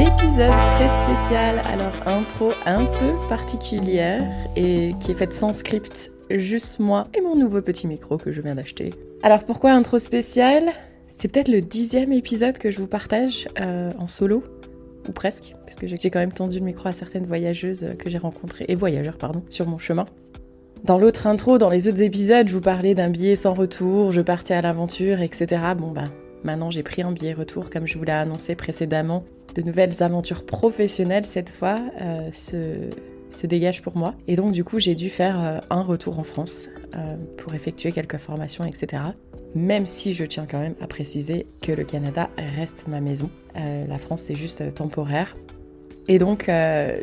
Épisode très spécial, alors intro un peu particulière et qui est faite sans script, juste moi et mon nouveau petit micro que je viens d'acheter. Alors pourquoi intro spéciale ? C'est peut-être le 10e épisode que je vous partage en solo, ou presque, parce que j'ai quand même tendu le micro à certaines voyageuses que j'ai rencontrées, et voyageurs pardon, sur mon chemin. Dans l'autre intro, dans les autres épisodes, je vous parlais d'un billet sans retour, je partais à l'aventure, etc. Maintenant j'ai pris un billet retour comme je vous l'ai annoncé précédemment. De nouvelles aventures professionnelles cette fois se dégagent pour moi. Et donc du coup j'ai dû faire un retour en France pour effectuer quelques formations, etc. Même si je tiens quand même à préciser que le Canada reste ma maison. La France c'est juste temporaire. Et donc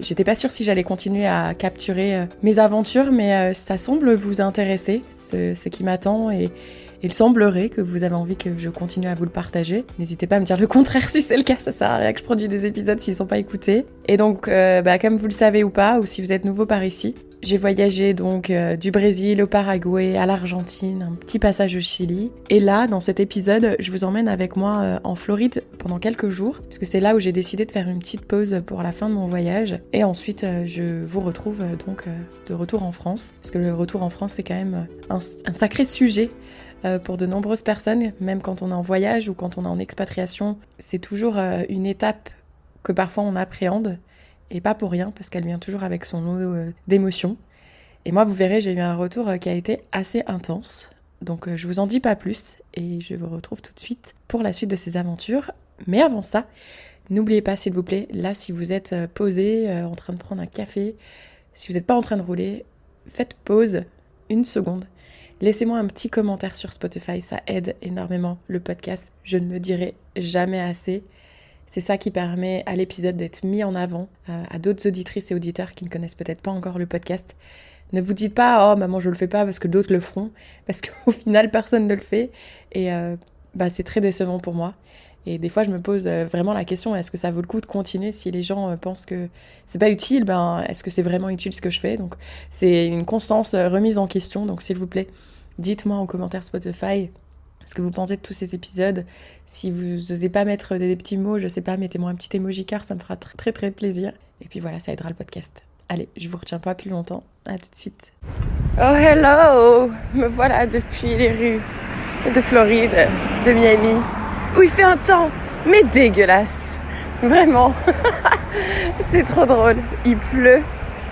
j'étais pas sûre si j'allais continuer à capturer mes aventures, mais ça semble vous intéresser, ce qui m'attend, et il semblerait que vous avez envie que je continue à vous le partager. N'hésitez pas à me dire le contraire si c'est le cas, ça sert à rien que je produise des épisodes s'ils sont pas écoutés. Et donc, comme vous le savez ou pas, ou si vous êtes nouveau par ici, j'ai voyagé donc du Brésil au Paraguay, à l'Argentine, un petit passage au Chili. Et là, dans cet épisode, je vous emmène avec moi en Floride pendant quelques jours, parce que c'est là où j'ai décidé de faire une petite pause pour la fin de mon voyage. Et ensuite, je vous retrouve donc de retour en France, parce que le retour en France, c'est quand même un sacré sujet. Pour de nombreuses personnes, même quand on est en voyage ou quand on est en expatriation, c'est toujours une étape que parfois on appréhende, et pas pour rien, parce qu'elle vient toujours avec son lot d'émotions. Et moi, vous verrez, j'ai eu un retour qui a été assez intense, donc je vous en dis pas plus, et je vous retrouve tout de suite pour la suite de ces aventures. Mais avant ça, n'oubliez pas, s'il vous plaît, là, si vous êtes posé, en train de prendre un café, si vous n'êtes pas en train de rouler, faites pause, 1 seconde. Laissez-moi un petit commentaire sur Spotify, ça aide énormément le podcast. Je ne le dirai jamais assez. C'est ça qui permet à l'épisode d'être mis en avant à d'autres auditrices et auditeurs qui ne connaissent peut-être pas encore le podcast. Ne vous dites pas « Oh, maman, je le fais pas parce que d'autres le feront », parce qu'au final, personne ne le fait. Et c'est très décevant pour moi. Et des fois, je me pose vraiment la question, est-ce que ça vaut le coup de continuer si les gens pensent que c'est pas utile ? Est-ce que c'est vraiment utile ce que je fais ? Donc, c'est une constance remise en question. Donc, s'il vous plaît, dites-moi en commentaire Spotify ce que vous pensez de tous ces épisodes. Si vous n'osez pas mettre des petits mots, je sais pas, mettez-moi un petit emoji cœur, ça me fera très très très plaisir. Et puis voilà, ça aidera le podcast. Allez, je vous retiens pas plus longtemps. À tout de suite. Oh hello ! Me voilà depuis les rues de Floride, de Miami, où il fait un temps, mais dégueulasse. Vraiment. C'est trop drôle. Il pleut,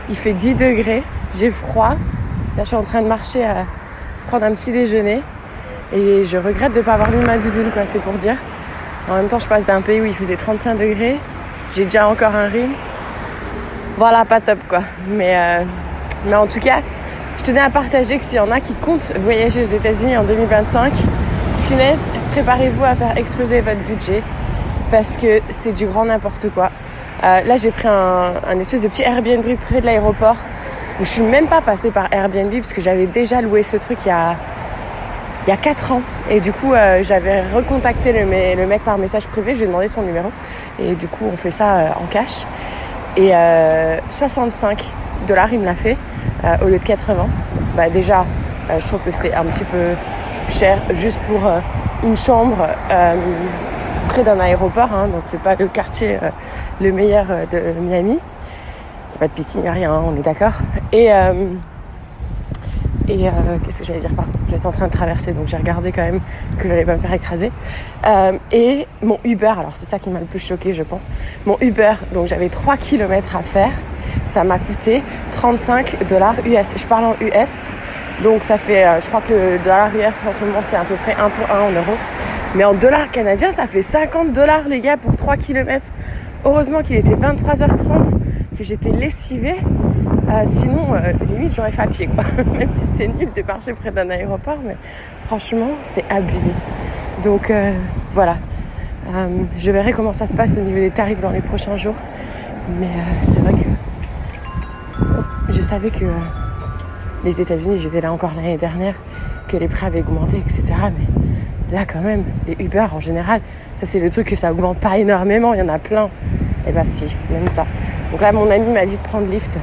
il fait 10 degrés, j'ai froid. Là, je suis en train de marcher à prendre un petit déjeuner. Et je regrette de ne pas avoir mis ma doudoune, quoi, c'est pour dire. En même temps, je passe d'un pays où il faisait 35 degrés. J'ai déjà encore un rhume. Voilà, pas top, quoi. Mais en tout cas, je tenais à partager que s'il y en a qui comptent voyager aux États-Unis en 2025, punaise, préparez-vous à faire exploser votre budget parce que c'est du grand n'importe quoi. Là, j'ai pris un espèce de petit Airbnb près de l'aéroport où je suis même pas passée par Airbnb parce que j'avais déjà loué ce truc il y a 4 ans. Et du coup, j'avais recontacté le mec par message privé, je lui ai demandé son numéro. Et du coup, on fait ça en cash. Et $65, il me l'a fait, au lieu de 80. Déjà, je trouve que c'est un petit peu cher juste pour une chambre près d'un aéroport. Donc, c'est pas le quartier le meilleur de Miami. Il n'y a pas de piscine, il n'y a rien, on est d'accord. Et qu'est-ce que j'allais dire ? J'étais en train de traverser, donc j'ai regardé quand même que j'allais pas me faire écraser. Et mon Uber, alors c'est ça qui m'a le plus choqué, je pense. Mon Uber, donc j'avais 3 km à faire. Ça m'a coûté $35 US. Je parle en US, donc ça fait, je crois que le dollar US en ce moment c'est à peu près 1 pour 1 en euros. Mais en dollars canadiens, ça fait $50 les gars pour 3 km. Heureusement qu'il était 23h30, que j'étais lessivée. Sinon, limite, j'aurais fait à pied, quoi. Même si c'est nul de marcher près d'un aéroport, mais franchement, c'est abusé. Donc, voilà. Je verrai comment ça se passe au niveau des tarifs dans les prochains jours. Mais c'est vrai que je savais que les États-Unis, j'étais là encore l'année dernière, que les prix avaient augmenté, etc. Mais là, quand même, les Uber, en général, ça, c'est le truc que ça augmente pas énormément. Il y en a plein. Et si, même ça. Donc là, mon ami m'a dit de prendre Lyft.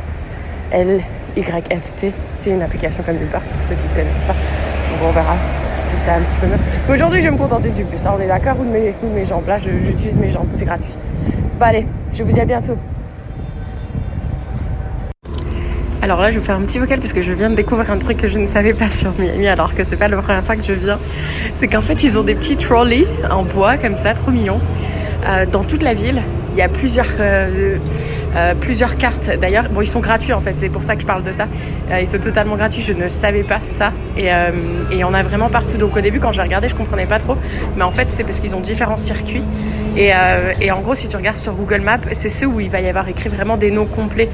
LYFT, c'est une application comme Uber pour ceux qui ne connaissent pas. Donc on verra si c'est un petit peu mieux. Mais aujourd'hui, je vais me contenter du bus. On est d'accord, ou de mes jambes. Là, j'utilise mes jambes, c'est gratuit. Bah allez, je vous dis à bientôt. Alors là, je vous fais un petit vocal parce que je viens de découvrir un truc que je ne savais pas sur Miami, alors que c'est pas la première fois que je viens. C'est qu'en fait, ils ont des petits trolleys en bois comme ça, trop mignons. Dans toute la ville, il y a plusieurs cartes. D'ailleurs, bon, ils sont gratuits en fait, c'est pour ça que je parle de ça. Ils sont totalement gratuits, je ne savais pas ça. Et il y en a vraiment partout. Donc au début, quand j'ai regardé, je comprenais pas trop. Mais en fait, c'est parce qu'ils ont différents circuits. Et en gros, si tu regardes sur Google Maps, c'est ceux où il va y avoir écrit vraiment des noms complets,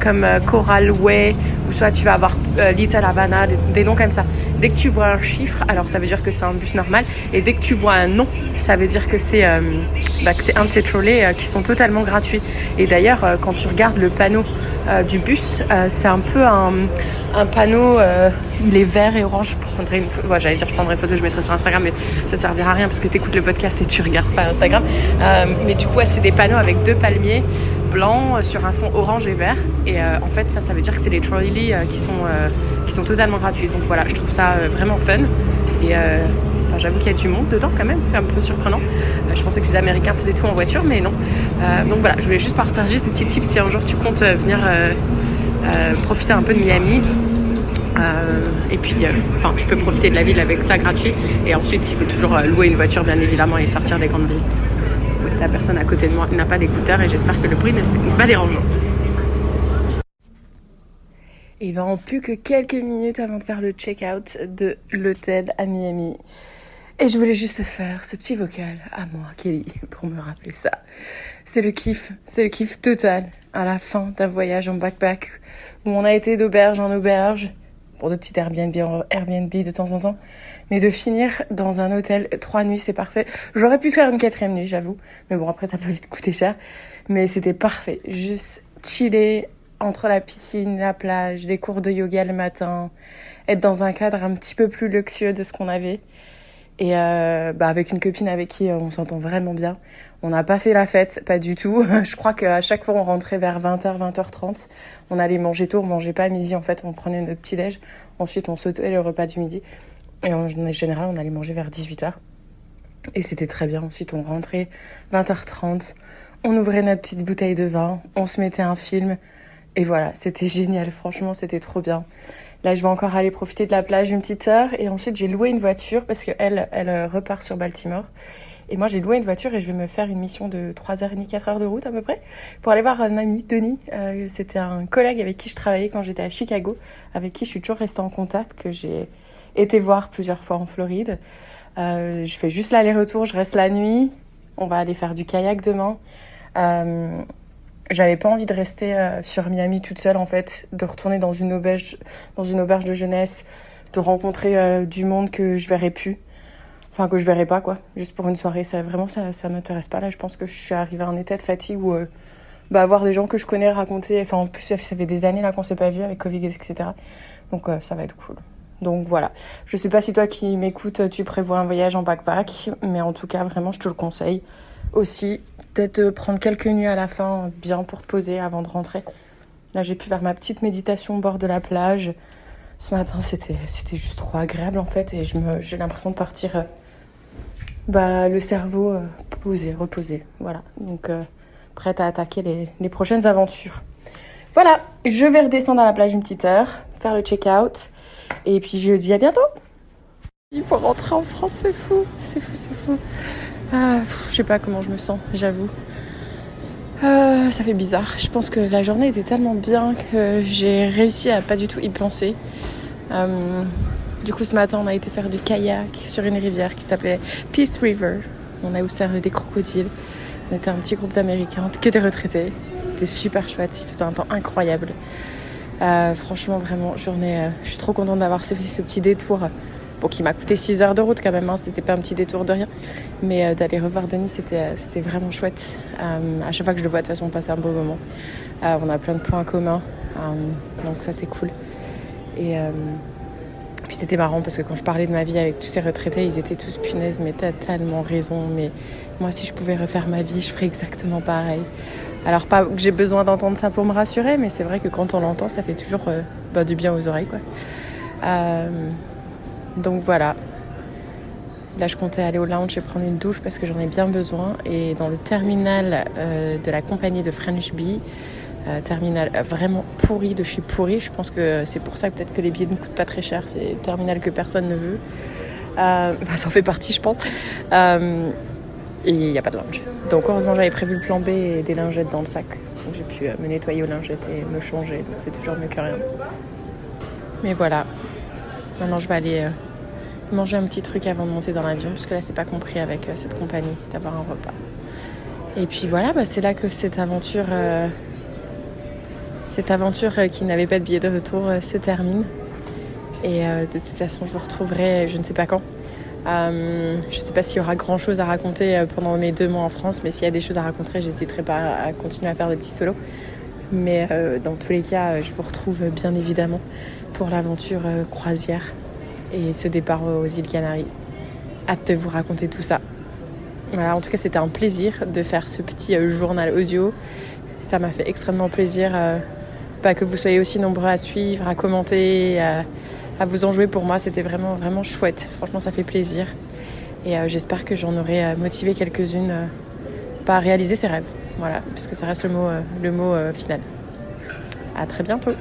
comme Coral Way, ou soit tu vas avoir Little Havana, des noms comme ça. Dès que tu vois un chiffre, alors ça veut dire que c'est un bus normal. Et dès que tu vois un nom, ça veut dire que c'est un de ces trolleys qui sont totalement gratuits. Et d'ailleurs, quand tu regardes le panneau du bus, c'est un peu un panneau, il est vert et orange. Je prendrai une photo, je mettrai sur Instagram, mais ça servira à rien parce que tu écoutes le podcast et tu regardes pas Instagram. Mais du coup, c'est des panneaux avec 2 palmiers blancs sur un fond orange et vert. Et en fait, ça veut dire que c'est les trolleys qui sont totalement gratuits. Donc voilà, je trouve ça vraiment fun. Et j'avoue qu'il y a du monde dedans quand même, c'est un peu surprenant. Je pensais que les Américains faisaient tout en voiture, mais non. Donc voilà, je voulais juste partager ces petits tips si un jour tu comptes venir profiter un peu de Miami. Et puis, tu peux profiter de la ville avec ça gratuit. Et ensuite, il faut toujours louer une voiture, bien évidemment, et sortir des grandes villes. La personne à côté de moi n'a pas d'écouteurs et j'espère que le bruit n'est pas dérangeant. Et ben, plus que quelques minutes avant de faire le check-out de l'hôtel à Miami. Et je voulais juste faire ce petit vocal à moi, Kelly, pour me rappeler ça. C'est le kiff total à la fin d'un voyage en backpack où on a été d'auberge en auberge, pour de petites Airbnb de temps en temps, mais de finir dans un hôtel 3 nuits, c'est parfait. J'aurais pu faire une 4e nuit, j'avoue, mais bon, après ça peut vite coûter cher, mais c'était parfait. Juste chiller entre la piscine, la plage, les cours de yoga le matin, être dans un cadre un petit peu plus luxueux de ce qu'on avait. Et avec une copine avec qui on s'entend vraiment bien. On n'a pas fait la fête, pas du tout. Je crois qu'à chaque fois on rentrait vers 20h, 20h30. On allait manger tôt, on mangeait pas à midi en fait, on prenait notre petit déj. Ensuite on sautait le repas du midi. Et en général on allait manger vers 18h. Et c'était très bien. Ensuite on rentrait 20h30. On ouvrait notre petite bouteille de vin. On se mettait un film. Et voilà, c'était génial. Franchement, c'était trop bien. Là, je vais encore aller profiter de la plage une petite heure. Et ensuite, j'ai loué une voiture parce qu'elle repart sur Baltimore. Et moi, j'ai loué une voiture et je vais me faire une mission de 3h30, 4h de route à peu près pour aller voir un ami, Denis. C'était un collègue avec qui je travaillais quand j'étais à Chicago, avec qui je suis toujours restée en contact, que j'ai été voir plusieurs fois en Floride. Je fais juste l'aller-retour, je reste la nuit. On va aller faire du kayak demain. J'avais pas envie de rester sur Miami toute seule en fait, de retourner dans une auberge de jeunesse, de rencontrer du monde que je verrai plus, enfin que je verrai pas quoi, juste pour une soirée. Ça m'intéresse pas là. Je pense que je suis arrivée à un état de fatigue où voir des gens que je connais raconter. Enfin en plus ça fait des années là qu'on s'est pas vu avec Covid etc. Donc ça va être cool. Donc voilà. Je sais pas si toi qui m'écoutes tu prévois un voyage en backpack, mais en tout cas vraiment je te le conseille. Aussi, peut-être prendre quelques nuits à la fin, bien pour te poser avant de rentrer. Là, j'ai pu faire ma petite méditation au bord de la plage. Ce matin, c'était juste trop agréable, en fait. Et j'ai l'impression de partir, le cerveau reposé. Voilà. Donc, prête à attaquer les prochaines aventures. Voilà, je vais redescendre à la plage une petite heure, faire le check-out. Et puis, je dis à bientôt. Il faut rentrer en France, c'est fou. C'est fou. Je sais pas comment je me sens, j'avoue. Ça fait bizarre. Je pense que la journée était tellement bien que j'ai réussi à pas du tout y penser. Du coup, ce matin, on a été faire du kayak sur une rivière qui s'appelait Peace River. On a observé des crocodiles. On était un petit groupe d'Américains, que des retraités. C'était super chouette. Il faisait un temps incroyable. Franchement, vraiment, je suis trop contente d'avoir fait ce petit détour. Bon, qui m'a coûté 6 heures de route quand même, hein. C'était pas un petit détour de rien. Mais d'aller revoir Denis, c'était vraiment chouette. À chaque fois que je le vois, de toute façon, on passe un beau moment. On a plein de points communs, donc ça c'est cool. Et puis c'était marrant parce que quand je parlais de ma vie avec tous ces retraités, ils étaient tous punaises, mais t'as tellement raison. Mais moi, si je pouvais refaire ma vie, je ferais exactement pareil. Alors pas que j'ai besoin d'entendre ça pour me rassurer, mais c'est vrai que quand on l'entend, ça fait toujours du bien aux oreilles, quoi. Donc voilà. Là, je comptais aller au lounge et prendre une douche parce que j'en ai bien besoin. Et dans le terminal de la compagnie de French Bee, terminal vraiment pourri de chez pourri, je pense que c'est pour ça peut-être que les billets ne coûtent pas très cher. C'est un terminal que personne ne veut. Ça en fait partie, je pense. Et il n'y a pas de lounge. Donc heureusement, j'avais prévu le plan B et des lingettes dans le sac. Donc j'ai pu me nettoyer aux lingettes et me changer. Donc c'est toujours mieux que rien. Mais voilà. Maintenant, je vais aller manger un petit truc avant de monter dans l'avion. Parce que là, c'est pas compris avec cette compagnie d'avoir un repas. Et puis voilà, c'est là que cette aventure qui n'avait pas de billet de retour se termine. Et de toute façon, je vous retrouverai je ne sais pas quand. Je ne sais pas s'il y aura grand chose à raconter pendant mes 2 mois en France, mais s'il y a des choses à raconter, j'hésiterai pas à continuer à faire des petits solos. Mais dans tous les cas, je vous retrouve bien évidemment pour l'aventure croisière et ce départ aux îles Canaries. Hâte de vous raconter tout ça. Voilà, en tout cas, c'était un plaisir de faire ce petit journal audio. Ça m'a fait extrêmement plaisir que vous soyez aussi nombreux à suivre, à commenter, à vous en jouer. Pour moi, c'était vraiment, vraiment chouette. Franchement, ça fait plaisir. Et j'espère que j'en aurai motivé quelques-unes à réaliser ses rêves. Voilà, parce que ça reste le mot final. À très bientôt.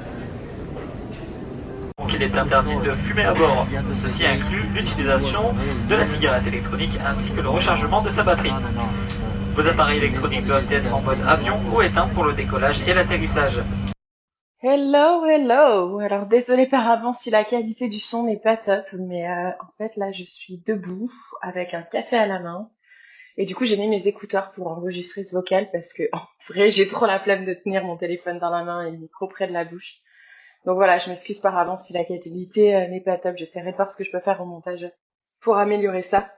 Il est interdit de fumer à bord. Ceci inclut l'utilisation de la cigarette électronique ainsi que le rechargement de sa batterie. Vos appareils électroniques doivent être en mode avion ou éteints pour le décollage et l'atterrissage. Hello, hello. Alors désolée par avance si la qualité du son n'est pas top, mais en fait là je suis debout avec un café à la main et du coup j'ai mis mes écouteurs pour enregistrer ce vocal parce que en vrai j'ai trop la flemme de tenir mon téléphone dans la main et le micro près de la bouche. Donc voilà, je m'excuse par avance si la qualité n'est pas top. J'essaierai de voir ce que je peux faire au montage pour améliorer ça.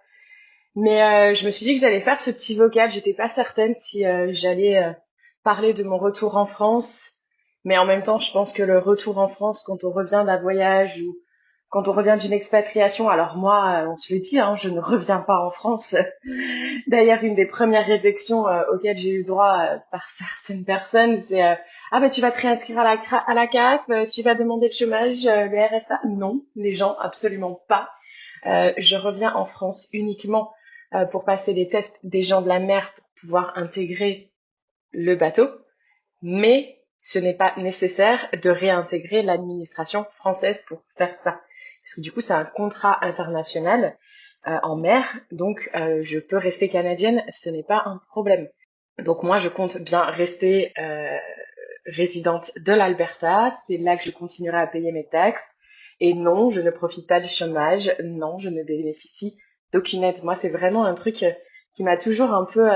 Mais je me suis dit que j'allais faire ce petit vocal. J'étais pas certaine si j'allais parler de mon retour en France. Mais en même temps, je pense que le retour en France, quand on revient d'un voyage ou quand on revient d'une expatriation, alors moi, on se le dit, hein, je ne reviens pas en France. D'ailleurs, une des premières réflexions auxquelles j'ai eu droit par certaines personnes, c'est ah ben tu vas te réinscrire à la CAF, tu vas demander le chômage, le RSA. Non, les gens, absolument pas. Je reviens en France uniquement pour passer les tests des gens de la mer pour pouvoir intégrer le bateau, mais ce n'est pas nécessaire de réintégrer l'administration française pour faire ça. Parce que du coup, c'est un contrat international en mer, donc je peux rester canadienne, ce n'est pas un problème. Donc moi, je compte bien rester résidente de l'Alberta, c'est là que je continuerai à payer mes taxes. Et non, je ne profite pas du chômage, non, je ne bénéficie d'aucune aide. Moi, c'est vraiment un truc qui m'a toujours un peu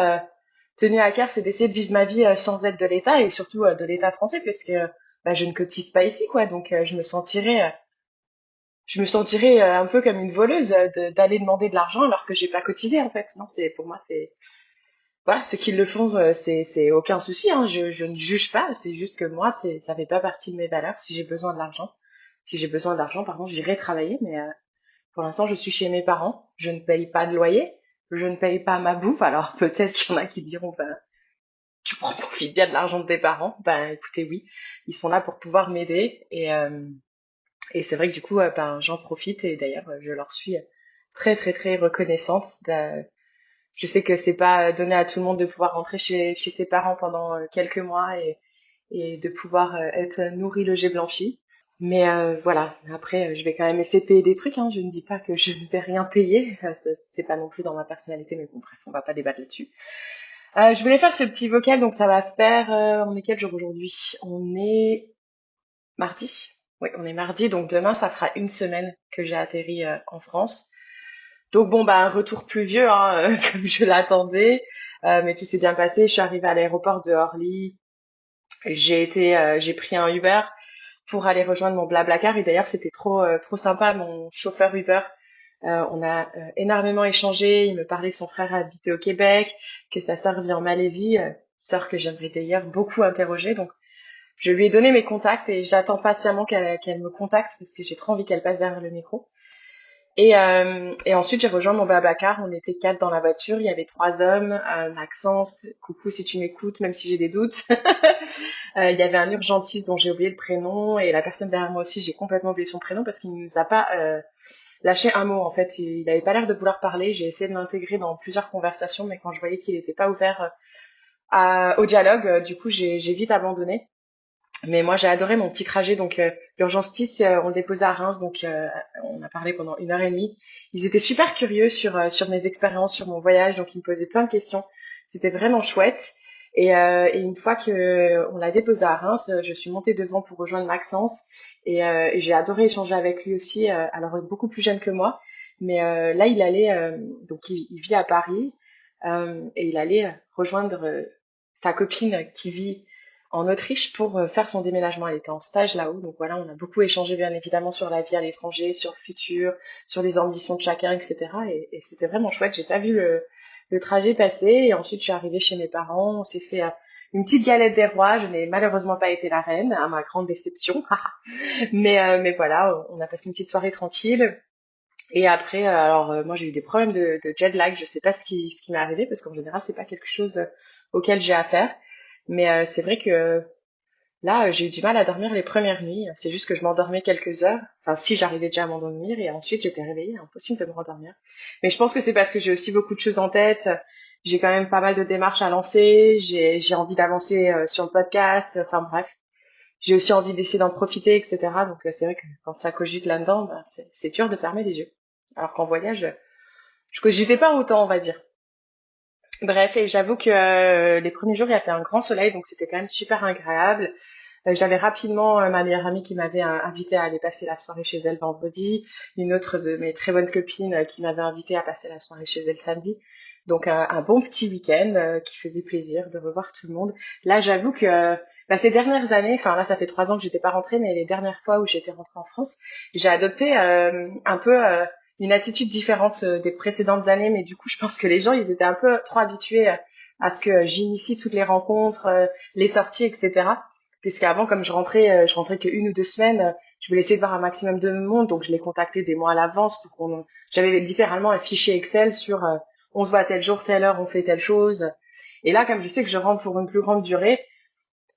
tenu à cœur, c'est d'essayer de vivre ma vie sans aide de l'État et surtout de l'État français, parce que je ne cotise pas ici, quoi. Donc je me sentirais un peu comme une voleuse d'aller demander de l'argent alors que j'ai pas cotisé en fait. Non, c'est pour moi c'est voilà, ceux qui le font, c'est aucun souci, hein. Je ne juge pas, c'est juste que moi, ça fait pas partie de mes valeurs. Si j'ai besoin d'argent, pardon, j'irai travailler, mais pour l'instant, je suis chez mes parents. Je ne paye pas de loyer, je ne paye pas ma bouffe. Alors peut-être qu'il y en a qui diront, tu profites bien de l'argent de tes parents. Écoutez, oui, ils sont là pour pouvoir m'aider et c'est vrai que du coup, j'en profite et d'ailleurs, je leur suis très très très reconnaissante. Je sais que c'est pas donné à tout le monde de pouvoir rentrer chez ses parents pendant quelques mois et de pouvoir être nourri, logé, blanchi. Mais voilà, après, je vais quand même essayer de payer des trucs, hein. Je ne dis pas que je ne vais rien payer, c'est pas non plus dans ma personnalité, mais bon, bref, on va pas débattre là-dessus. Je voulais faire ce petit vocal, donc ça va faire... on est quel jour aujourd'hui? On est mardi? Oui, on est mardi, donc demain, ça fera une semaine que j'ai atterri en France. Donc bon, un retour pluvieux, hein, comme je l'attendais, mais tout s'est bien passé. Je suis arrivée à l'aéroport de Orly. J'ai pris un Uber pour aller rejoindre mon Blablacar et d'ailleurs c'était trop sympa. Mon chauffeur Uber, on a énormément échangé. Il me parlait que son frère habitait au Québec, que sa sœur vit en Malaisie, sœur que j'aimerais d'ailleurs beaucoup interroger. Donc je lui ai donné mes contacts et j'attends patiemment qu'elle me contacte parce que j'ai trop envie qu'elle passe derrière le micro. Et ensuite, j'ai rejoint mon Blablacar. On était 4 dans la voiture. Il y avait 3 hommes. Maxence, coucou si tu m'écoutes, même si j'ai des doutes. Il y avait un urgentiste dont j'ai oublié le prénom. Et la personne derrière moi aussi, j'ai complètement oublié son prénom parce qu'il ne nous a pas lâché un mot. En fait, il avait pas l'air de vouloir parler. J'ai essayé de l'intégrer dans plusieurs conversations, mais quand je voyais qu'il n'était pas ouvert au dialogue, du coup, j'ai vite abandonné. Mais moi, j'ai adoré mon petit trajet. Donc, l'urgence 10, on le déposait à Reims. Donc, on a parlé pendant 1 heure et demie. Ils étaient super curieux sur mes expériences, sur mon voyage. Donc, ils me posaient plein de questions. C'était vraiment chouette. Et une fois que on l'a déposé à Reims, je suis montée devant pour rejoindre Maxence. Et j'ai adoré échanger avec lui aussi. Alors, beaucoup plus jeune que moi. Mais là, il allait... donc, il vit à Paris. Et il allait rejoindre sa copine qui vit en Autriche pour faire son déménagement. Elle était en stage là-haut, donc voilà, on a beaucoup échangé bien évidemment sur la vie à l'étranger, sur le futur, sur les ambitions de chacun, etc. Et c'était vraiment chouette. J'ai pas vu le trajet passer. Et ensuite, je suis arrivée chez mes parents. On s'est fait une petite galette des rois. Je n'ai malheureusement pas été la reine, à ma grande déception. Mais voilà, on a passé une petite soirée tranquille. Et après, moi j'ai eu des problèmes de jet lag. Je sais pas ce qui m'est arrivé parce qu'en général c'est pas quelque chose auquel j'ai affaire. Mais c'est vrai que là, j'ai eu du mal à dormir les premières nuits. C'est juste que je m'endormais quelques heures. Enfin, si j'arrivais déjà à m'endormir, et ensuite j'étais réveillée, impossible de me rendormir. Mais je pense que c'est parce que j'ai aussi beaucoup de choses en tête. J'ai quand même pas mal de démarches à lancer. J'ai envie d'avancer sur le podcast. Enfin bref, j'ai aussi envie d'essayer d'en profiter, etc. Donc c'est vrai que quand ça cogite là-dedans, ben, c'est dur de fermer les yeux. Alors qu'en voyage, je cogitais pas autant, on va dire. Bref, et j'avoue que les premiers jours, il a fait un grand soleil, donc c'était quand même super agréable. J'avais rapidement ma meilleure amie qui m'avait invitée à aller passer la soirée chez elle vendredi, une autre de mes très bonnes copines qui m'avait invitée à passer la soirée chez elle samedi. Donc un bon petit week-end qui faisait plaisir de revoir tout le monde. Là, j'avoue que ces dernières années, enfin là, ça fait 3 ans que j'étais pas rentrée, mais les dernières fois où j'étais rentrée en France, j'ai adopté un peu une attitude différente des précédentes années. Mais du coup, je pense que les gens, ils étaient un peu trop habitués à ce que j'initie toutes les rencontres, les sorties, etc. Puisqu'avant, comme je rentrais que 1 ou 2 semaines, je voulais essayer de voir un maximum de monde, donc je les contactais des mois à l'avance j'avais littéralement un fichier Excel sur on se voit à tel jour, telle heure, on fait telle chose. Et là, comme je sais que je rentre pour une plus grande durée,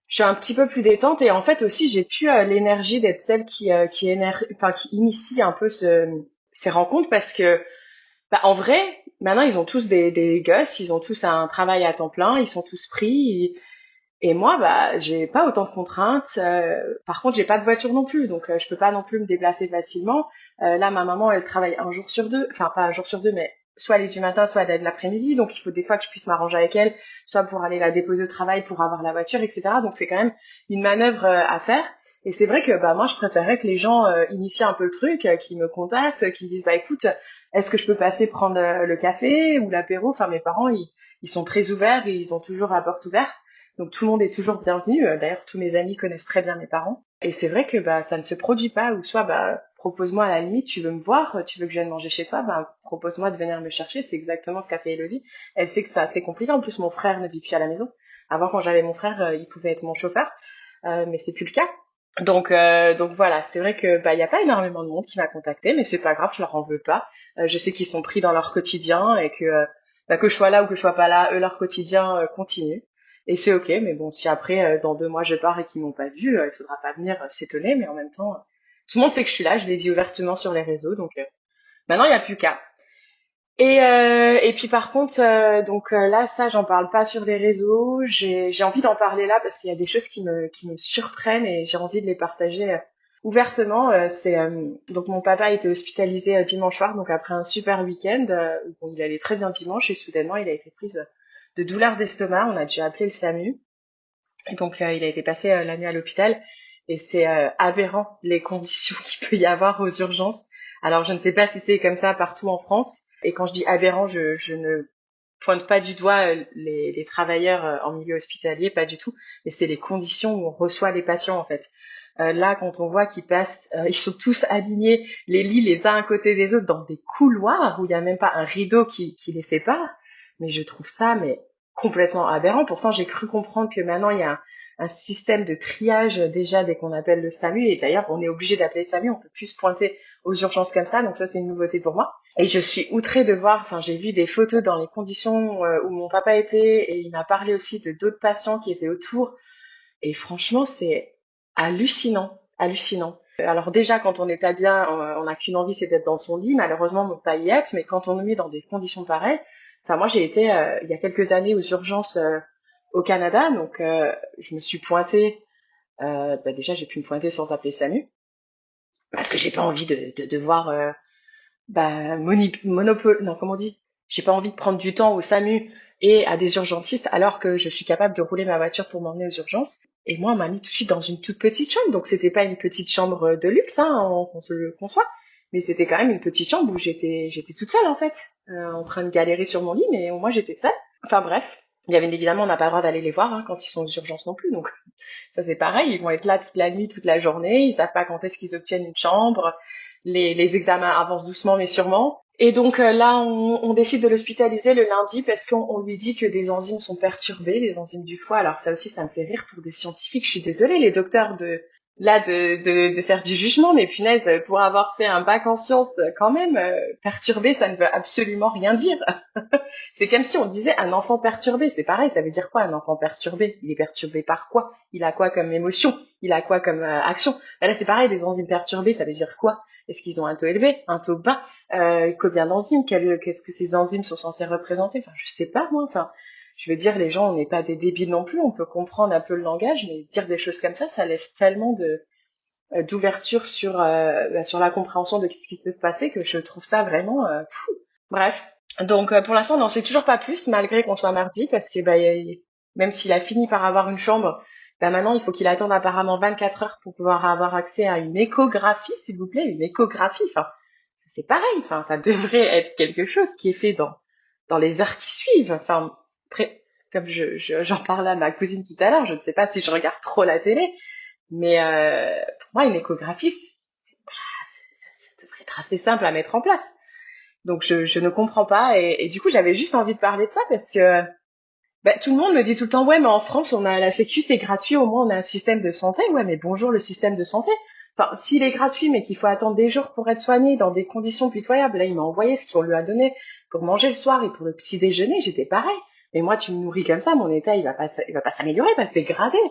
je suis un petit peu plus détente et en fait aussi j'ai plus l'énergie d'être celle qui initie un peu ces rencontres parce que en vrai, maintenant ils ont tous des gosses, ils ont tous un travail à temps plein, ils sont tous pris. Et moi, j'ai pas autant de contraintes. Par contre, j'ai pas de voiture non plus, donc je peux pas non plus me déplacer facilement. Là, ma maman, elle travaille un jour sur deux, enfin pas un jour sur deux, mais soit elle est du matin, soit elle est de l'après-midi. Donc il faut des fois que je puisse m'arranger avec elle, soit pour aller la déposer au travail, pour avoir la voiture, etc. Donc c'est quand même une manœuvre à faire. Et c'est vrai que moi, je préférerais que les gens initient un peu le truc, qui me contactent, qui me disent écoute, est-ce que je peux passer prendre le café ou l'apéro. Enfin, mes parents, ils sont très ouverts et ils ont toujours la porte ouverte. Donc tout le monde est toujours bienvenu. D'ailleurs, tous mes amis connaissent très bien mes parents. Et c'est vrai que ça ne se produit pas. Ou soit propose-moi à la limite, tu veux me voir, tu veux que je vienne manger chez toi, propose-moi de venir me chercher. C'est exactement ce qu'a fait Elodie. Elle sait que c'est assez compliqué. En plus, mon frère ne vit plus à la maison. Avant, quand j'avais mon frère, il pouvait être mon chauffeur, mais c'est plus le cas. Donc voilà, c'est vrai que il y a pas énormément de monde qui m'a contacté, mais c'est pas grave, je leur en veux pas. Je sais qu'ils sont pris dans leur quotidien et que je sois là ou que je sois pas là, eux leur quotidien continue. Et c'est ok, mais bon, si après dans 2 mois je pars et qu'ils m'ont pas vu, il faudra pas venir s'étonner, mais en même temps, tout le monde sait que je suis là, je l'ai dit ouvertement sur les réseaux, donc maintenant il y a plus qu'à. Et puis par contre, là, ça, j'en parle pas sur les réseaux. J'ai envie d'en parler là parce qu'il y a des choses qui me surprennent et j'ai envie de les partager ouvertement. Donc mon papa a été hospitalisé dimanche soir, donc après un super week-end. Bon, il allait très bien dimanche et soudainement il a été pris de douleurs d'estomac. On a dû appeler le SAMU. Et donc il a été passé la nuit à l'hôpital et c'est aberrant les conditions qu'il peut y avoir aux urgences. Alors je ne sais pas si c'est comme ça partout en France. Et quand je dis aberrant, je ne pointe pas du doigt les travailleurs en milieu hospitalier, pas du tout. Mais c'est les conditions où on reçoit les patients en fait. Là, quand on voit qu'ils passent, ils sont tous alignés, les lits les uns à côté des autres dans des couloirs où il n'y a même pas un rideau qui les sépare. Mais je trouve ça complètement aberrant. Pourtant, j'ai cru comprendre que maintenant, il y a un système de triage déjà dès qu'on appelle le SAMU. Et d'ailleurs, on est obligé d'appeler le SAMU. On peut plus se pointer aux urgences comme ça. Donc ça, c'est une nouveauté pour moi. Et je suis outrée de voir, j'ai vu des photos dans les conditions où mon papa était. Et il m'a parlé aussi de d'autres patients qui étaient autour. Et franchement, c'est hallucinant. Hallucinant. Alors déjà, quand on n'est pas bien, on n'a qu'une envie, c'est d'être dans son lit. Malheureusement, on ne peut pas y être, mais quand on nous met dans des conditions pareilles, enfin moi j'ai été il y a quelques années aux urgences au Canada, donc je me suis pointée. Déjà, j'ai pu me pointer sans appeler SAMU parce que j'ai pas envie de devoir monopole. Non, comment on dit? J'ai pas envie de prendre du temps au SAMU et à des urgentistes alors que je suis capable de rouler ma voiture pour m'emmener aux urgences. Et moi, on m'a mis tout de suite dans une toute petite chambre, donc c'était pas une petite chambre de luxe, hein, qu'on se le conçoit, mais c'était quand même une petite chambre où j'étais toute seule en fait, en train de galérer sur mon lit, mais au moins j'étais seule. Enfin bref, il y avait évidemment, on n'a pas le droit d'aller les voir hein, quand ils sont aux urgences non plus, donc ça c'est pareil, ils vont être là toute la nuit, toute la journée, ils savent pas quand est-ce qu'ils obtiennent une chambre, les examens avancent doucement mais sûrement. Et donc là, on décide de l'hospitaliser le lundi parce qu'on lui dit que des enzymes sont perturbées, des enzymes du foie. Alors ça aussi, ça me fait rire pour des scientifiques. Je suis désolée, les docteurs de faire du jugement, mais punaise, pour avoir fait un bac en sciences, quand même, perturbé, ça ne veut absolument rien dire. C'est comme si on disait un enfant perturbé. C'est pareil, ça veut dire quoi un enfant perturbé? Il est perturbé par quoi? Il a quoi comme émotion? Il a quoi comme action? Là, c'est pareil, des enzymes perturbées, ça veut dire quoi? Est-ce qu'ils ont un taux élevé, un taux bas? Combien d'enzymes? Qu'est-ce que ces enzymes sont censées représenter? Enfin, je sais pas, moi. Enfin, je veux dire, les gens, on n'est pas des débiles non plus, on peut comprendre un peu le langage, mais dire des choses comme ça laisse tellement d'ouverture sur la compréhension de ce qui peut se passer que je trouve ça vraiment fou. Bref, donc pour l'instant, on n'en sait toujours pas plus, malgré qu'on soit mardi, parce que même s'il a fini par avoir une chambre, maintenant il faut qu'il attende apparemment 24 heures pour pouvoir avoir accès à une échographie, s'il vous plaît, une échographie. Enfin, c'est pareil, enfin, ça devrait être quelque chose qui est fait dans les heures qui suivent. Enfin, comme j'en parlais à ma cousine tout à l'heure, je ne sais pas si je regarde trop la télé, mais pour moi, une échographie, ça devrait être assez simple à mettre en place. Donc je ne comprends pas et du coup j'avais juste envie de parler de ça parce que tout le monde me dit tout le temps ouais mais en France on a la sécu c'est gratuit au moins on a un système de santé ouais mais bonjour le système de santé enfin s'il est gratuit mais qu'il faut attendre des jours pour être soigné dans des conditions pitoyables là il m'a envoyé ce qu'on lui a donné pour manger le soir et pour le petit déjeuner j'étais pareil mais moi tu me nourris comme ça mon état il va pas s'améliorer il va se dégrader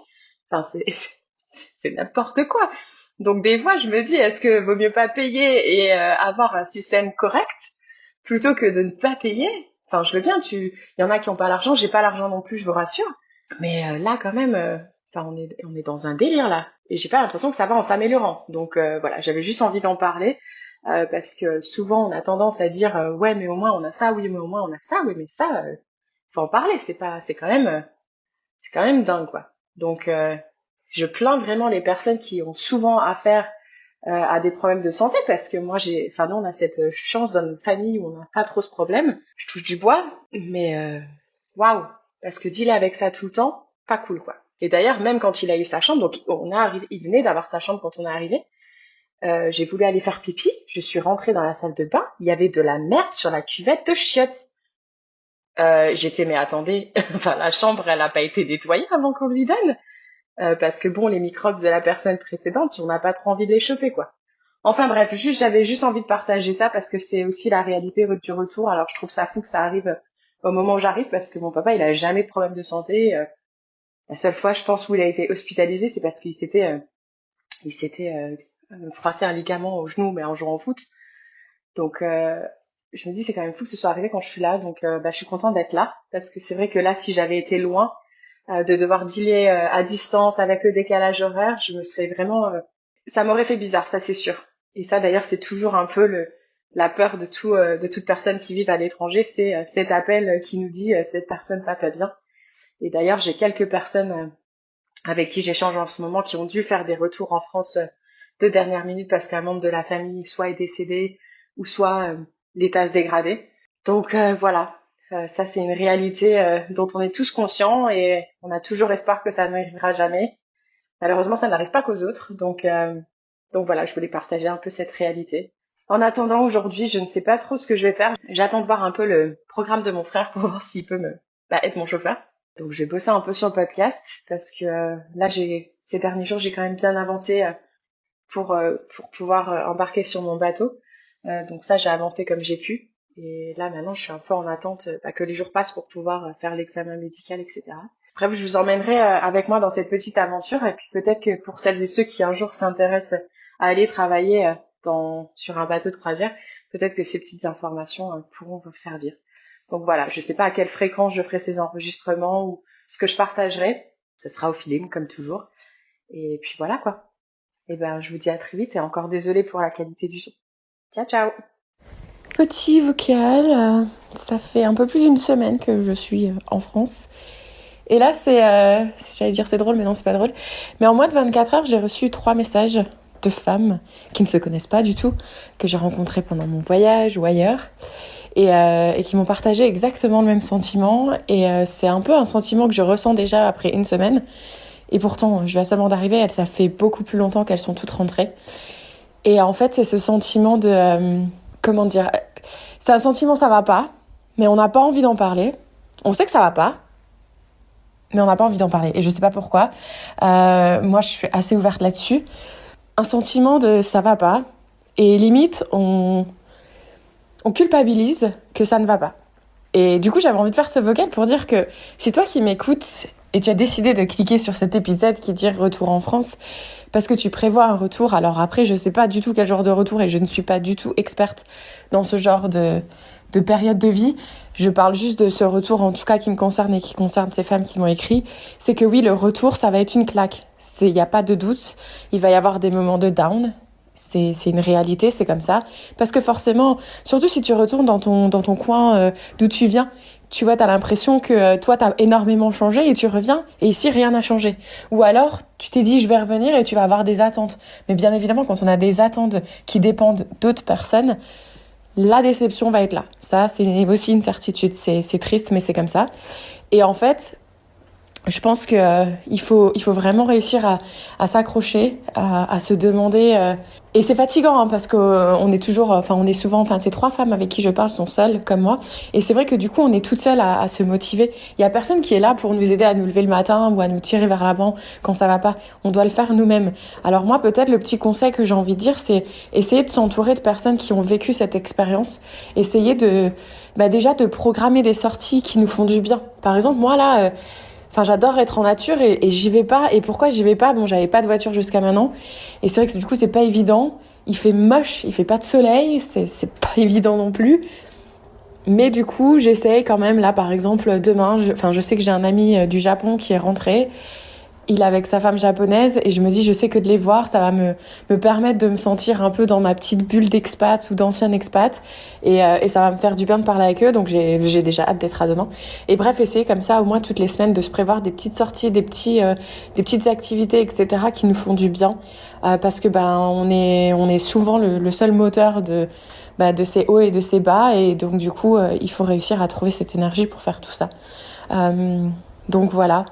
enfin c'est n'importe quoi donc des fois je me dis est-ce que vaut mieux pas payer et avoir un système correct plutôt que de ne pas payer. Enfin, je veux bien, il y en a qui ont pas l'argent, j'ai pas l'argent non plus, je vous rassure. Mais là, quand même, enfin, on est dans un délire là. Et j'ai pas l'impression que ça va en s'améliorant. Donc voilà, j'avais juste envie d'en parler parce que souvent on a tendance à dire ouais, mais au moins on a ça, oui, mais au moins on a ça, oui, mais ça, faut en parler. C'est quand même dingue quoi. Donc je plains vraiment les personnes qui ont souvent affaire à des problèmes de santé parce que moi nous on a cette chance dans notre famille où on n'a pas trop ce problème. Je touche du bois, mais waouh, parce que dealer avec ça tout le temps, pas cool quoi. Et d'ailleurs même quand il a eu sa chambre, donc il venait d'avoir sa chambre quand on est arrivé. J'ai voulu aller faire pipi, je suis rentrée dans la salle de bain, il y avait de la merde sur la cuvette de chiottes. J'étais mais attendez, enfin la chambre elle a pas été nettoyée avant qu'on lui donne. Parce que bon, les microbes de la personne précédente, on n'a pas trop envie de les choper, quoi. Enfin bref, j'avais juste envie de partager ça parce que c'est aussi la réalité du retour. Alors je trouve ça fou que ça arrive au moment où j'arrive parce que mon papa, il a jamais de problème de santé. La seule fois, je pense, où il a été hospitalisé, c'est parce qu'il s'était froissé un ligament au genou, mais en jouant au foot. Donc je me dis, c'est quand même fou que ce soit arrivé quand je suis là. Donc je suis contente d'être là parce que c'est vrai que là, si j'avais été loin, de devoir dealer à distance avec le décalage horaire, je me serais vraiment ça m'aurait fait bizarre, ça c'est sûr. Et ça d'ailleurs, c'est toujours un peu la peur de toute personne qui vit à l'étranger, c'est cet appel qui nous dit cette personne va pas bien. Et d'ailleurs, j'ai quelques personnes avec qui j'échange en ce moment qui ont dû faire des retours en France de dernière minute parce qu'un membre de la famille soit est décédé ou soit l'état se dégradé. Donc voilà, ça c'est une réalité dont on est tous conscients et on a toujours espoir que ça n'arrivera jamais. Malheureusement, ça n'arrive pas qu'aux autres, donc voilà, je voulais partager un peu cette réalité. En attendant, aujourd'hui, je ne sais pas trop ce que je vais faire. J'attends de voir un peu le programme de mon frère pour voir s'il peut être mon chauffeur. Donc je vais bosser un peu sur le podcast parce que là, ces derniers jours, j'ai quand même bien avancé pour pouvoir embarquer sur mon bateau. Donc ça, j'ai avancé comme j'ai pu. Et là, maintenant, je suis un peu en attente que les jours passent pour pouvoir faire l'examen médical, etc. Bref, je vous emmènerai avec moi dans cette petite aventure et puis peut-être que pour celles et ceux qui un jour s'intéressent à aller travailler sur un bateau de croisière, peut-être que ces petites informations pourront vous servir. Donc voilà, je sais pas à quelle fréquence je ferai ces enregistrements ou ce que je partagerai. Ce sera au feeling comme toujours. Et puis voilà quoi. Et ben je vous dis à très vite et encore désolée pour la qualité du son. Ciao ciao. Petit vocal, ça fait un peu plus d'une semaine que je suis en France. Et là, j'allais dire c'est drôle, mais non, c'est pas drôle. Mais en moins de 24 heures, j'ai reçu 3 messages de femmes qui ne se connaissent pas du tout, que j'ai rencontrées pendant mon voyage ou ailleurs, et qui m'ont partagé exactement le même sentiment. Et c'est un peu un sentiment que je ressens déjà après une semaine. Et pourtant, je viens seulement d'arriver, ça fait beaucoup plus longtemps qu'elles sont toutes rentrées. Et en fait, c'est ce sentiment de... comment dire ? C'est un sentiment, ça va pas, mais on n'a pas envie d'en parler. On sait que ça va pas, mais on n'a pas envie d'en parler. Et je sais pas pourquoi. Moi, je suis assez ouverte là-dessus. Un sentiment de ça va pas. Et limite, on culpabilise que ça ne va pas. Et du coup, j'avais envie de faire ce vocal pour dire que si toi qui m'écoutes et tu as décidé de cliquer sur cet épisode qui dit retour en France, parce que tu prévois un retour, alors après, je sais pas du tout quel genre de retour et je ne suis pas du tout experte dans ce genre de période de vie. Je parle juste de ce retour, en tout cas, qui me concerne et qui concerne ces femmes qui m'ont écrit. C'est que oui, le retour, ça va être une claque. Il n'y a pas de doute. Il va y avoir des moments de down. C'est une réalité, c'est comme ça. Parce que forcément, surtout si tu retournes dans ton coin d'où tu viens, tu vois, t'as l'impression que toi, t'as énormément changé et tu reviens et ici, rien n'a changé. Ou alors, tu t'es dit, je vais revenir et tu vas avoir des attentes. Mais bien évidemment, quand on a des attentes qui dépendent d'autres personnes, la déception va être là. Ça, c'est aussi une certitude. C'est triste, mais c'est comme ça. Et en fait, je pense que il faut vraiment réussir à s'accrocher, à se demander. Et c'est fatigant parce que on est souvent, ces 3 femmes avec qui je parle sont seules comme moi. Et c'est vrai que du coup, on est toutes seules à se motiver. Il y a personne qui est là pour nous aider à nous lever le matin ou à nous tirer vers l'avant quand ça va pas. On doit le faire nous-mêmes. Alors moi, peut-être le petit conseil que j'ai envie de dire, c'est essayer de s'entourer de personnes qui ont vécu cette expérience. Essayer déjà de programmer des sorties qui nous font du bien. Par exemple, moi là. J'adore être en nature et j'y vais pas. Et pourquoi j'y vais pas ? Bon, j'avais pas de voiture jusqu'à maintenant. Et c'est vrai que du coup, c'est pas évident. Il fait moche, il fait pas de soleil, c'est pas évident non plus. Mais du coup, j'essaye quand même. Là, par exemple, demain, je sais que j'ai un ami du Japon qui est rentré. Il est avec sa femme japonaise et je me dis, je sais que de les voir, ça va me permettre de me sentir un peu dans ma petite bulle d'expat ou d'ancien expat et ça va me faire du bien de parler avec eux, donc j'ai déjà hâte d'être à demain. Et bref, essayer comme ça au moins toutes les semaines de se prévoir des petites sorties, des petites activités, etc. qui nous font du bien parce que on est souvent le seul moteur de ces hauts et de ces bas et donc du coup il faut réussir à trouver cette énergie pour faire tout ça. Donc voilà.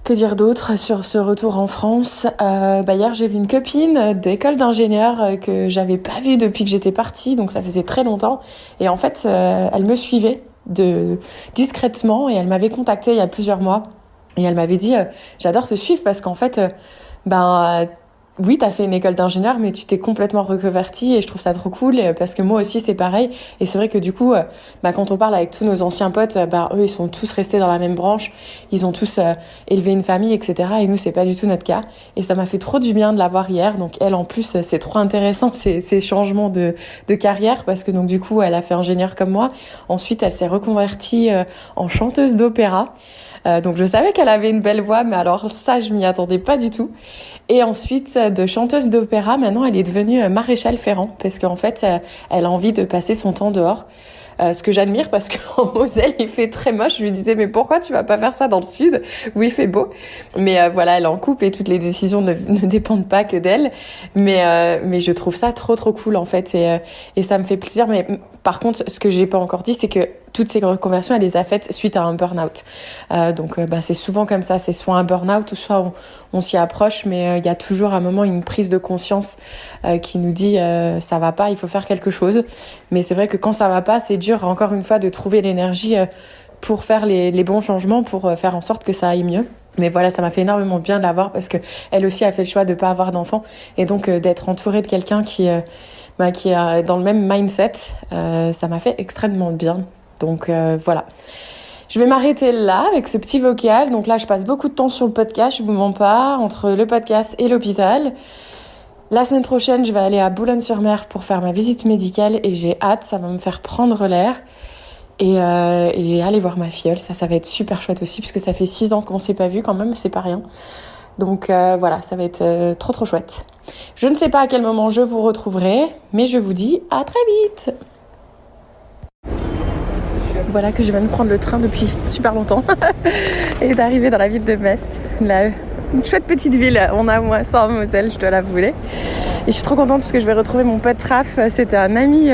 Que dire d'autre sur ce retour en France ? Hier, j'ai vu une copine d'école d'ingénieur que j'avais pas vue depuis que j'étais partie, donc ça faisait très longtemps. Et en fait, elle me suivait discrètement et elle m'avait contactée il y a plusieurs mois. Et elle m'avait dit j'adore te suivre parce qu'en fait, oui, t'as fait une école d'ingénieur, mais tu t'es complètement reconvertie et je trouve ça trop cool parce que moi aussi c'est pareil. Et c'est vrai que du coup, quand on parle avec tous nos anciens potes, eux ils sont tous restés dans la même branche, ils ont tous élevé une famille, etc. Et nous c'est pas du tout notre cas. Et ça m'a fait trop du bien de la voir hier. Donc elle en plus c'est trop intéressant ces changements de carrière parce que donc du coup elle a fait ingénieur comme moi. Ensuite elle s'est reconvertie en chanteuse d'opéra. Donc je savais qu'elle avait une belle voix, mais alors ça, je m'y attendais pas du tout. Et ensuite, de chanteuse d'opéra, maintenant, elle est devenue maréchal ferrant, parce qu'en fait, elle a envie de passer son temps dehors. Ce que j'admire parce qu'en Moselle, il fait très moche. Je lui disais, mais pourquoi tu vas pas faire ça dans le sud où il fait beau ? Mais voilà, elle est en couple et toutes les décisions ne dépendent pas que d'elle. Mais je trouve ça trop cool en fait et ça me fait plaisir. Mais par contre, ce que j'ai pas encore dit, c'est que toutes ces reconversions, elle les a faites suite à un burn-out. Donc c'est souvent comme ça, c'est soit un burn-out ou soit on s'y approche, mais il y a toujours à un moment une prise de conscience qui nous dit ça va pas, il faut faire quelque chose. Mais c'est vrai que quand ça va pas, c'est dur encore une fois de trouver l'énergie pour faire les bons changements, pour faire en sorte que ça aille mieux. Mais voilà, ça m'a fait énormément bien de la voir parce que elle aussi a fait le choix de pas avoir d'enfant et donc d'être entourée de quelqu'un qui est dans le même mindset, ça m'a fait extrêmement bien. Donc voilà. Je vais m'arrêter là avec ce petit vocal. Donc là, je passe beaucoup de temps sur le podcast, je vous mens pas, entre le podcast et l'hôpital. La semaine prochaine, je vais aller à Boulogne-sur-Mer pour faire ma visite médicale et j'ai hâte, ça va me faire prendre l'air. Et aller voir ma filleule, ça va être super chouette aussi, parce que ça fait 6 ans qu'on s'est pas vu quand même, c'est pas rien. Donc voilà, ça va être trop chouette. Je ne sais pas à quel moment je vous retrouverai, mais je vous dis à très vite. Voilà que je viens de prendre le train depuis super longtemps et d'arriver dans la ville de Metz. Une chouette petite ville, on a moi ça en Moselle, je dois l'avouer. Et je suis trop contente parce que je vais retrouver mon pote Raph. C'était un ami,